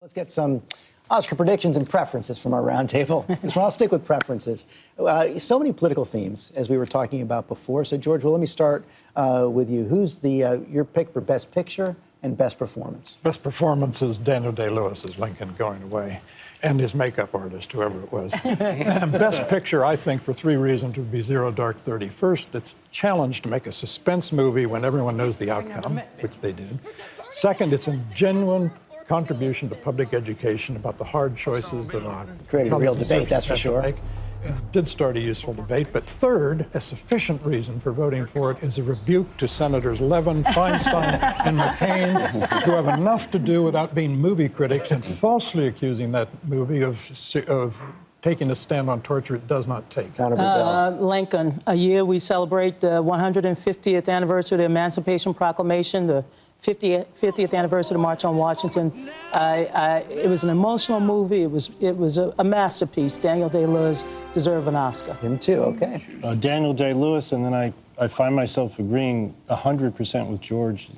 Let's get some Oscar predictions and preferences from our roundtable. I'll stick with preferences. So many political themes, as we were talking about before. So, George, well, let me start with you. Who's your pick for Best Picture and Best Performance? Best Performance is Daniel Day-Lewis as Lincoln going away, and his makeup artist, whoever it was. Best Picture, I think, for three reasons, would be Zero Dark 30. First, it's challenged to make a suspense movie when everyone knows the outcome, which they did. Second, it's a genuine contribution to public education about the hard choices that are created a real debate, that's for sure. It did start a useful debate. But third, a sufficient reason for voting for it is a rebuke to Senators Levin, Feinstein, and McCain, who have enough to do without being movie critics and falsely accusing that movie of taking a stand on torture it does not take. Lincoln, a year we celebrate the 150th anniversary of the Emancipation Proclamation, the 50th anniversary of the March on Washington. It was an emotional movie. It was a masterpiece. Daniel Day-Lewis deserved an Oscar. Him too, okay. Daniel Day-Lewis, and then I find myself agreeing 100% with George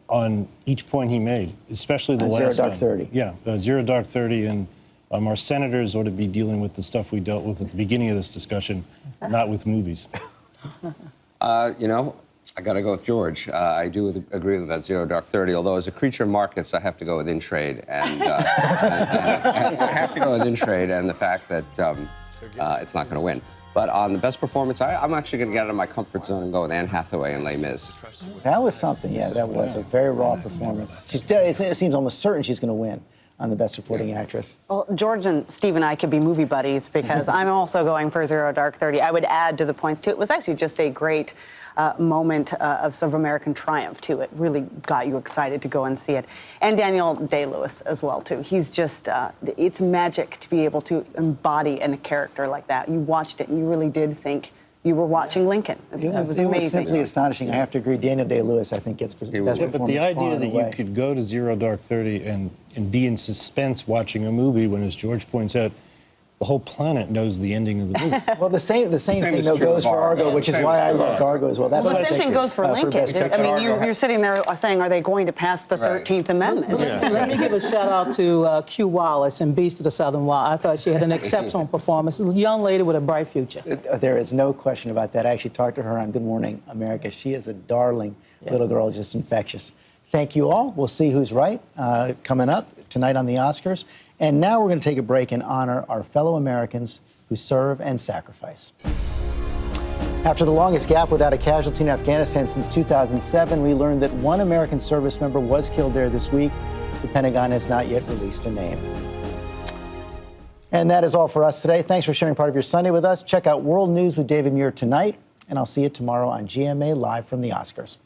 on each point he made, especially the last one. Zero Dark 30. Yeah, Zero Dark 30, and our senators ought to be dealing with the stuff we dealt with at the beginning of this discussion, not with movies. I got to go with George. I do agree with that Zero Dark 30, although as a creature of markets, I have to go with In Trade. And I have to go with In Trade and the fact that it's not going to win. But on the best performance, I'm actually going to get out of my comfort zone and go with Anne Hathaway and Les Mis. That was something, yeah, that was a very raw performance. It seems almost certain she's going to win on the Best Supporting Actress. Well, George and Steve and I could be movie buddies because I'm also going for Zero Dark 30. I would add to the points, too. It was actually just a great moment of sort of American triumph, too. It really got you excited to go and see it. And Daniel Day-Lewis as well, too. He's just, it's magic to be able to embody a character like that. You watched it and you really did think you were watching Lincoln. It was amazing. It was simply astonishing. I have to agree. Daniel Day-Lewis, I think, gets best performance. But the idea that you could go to Zero Dark 30 and be in suspense watching a movie when, as George points out, the whole planet knows the ending of the movie. Well, the same thing though goes for Argo, which is why I love Argo as well. Well, the same thing goes for Lincoln. I mean, you're sitting there saying, are they going to pass the 13th Amendment? Let me give a shout out to Q Wallace in Beast of the Southern Wild. I thought she had an exceptional performance. A young lady with a bright future. There is no question about that. I actually talked to her on Good Morning America. She is a darling little girl, just infectious. Thank you all. We'll see who's right coming up tonight on the Oscars. And now we're going to take a break and honor our fellow Americans who serve and sacrifice. After the longest gap without a casualty in Afghanistan since 2007, we learned that one American service member was killed there this week. The Pentagon has not yet released a name. And that is all for us today. Thanks for sharing part of your Sunday with us. Check out World News with David Muir tonight, and I'll see you tomorrow on GMA Live from the Oscars.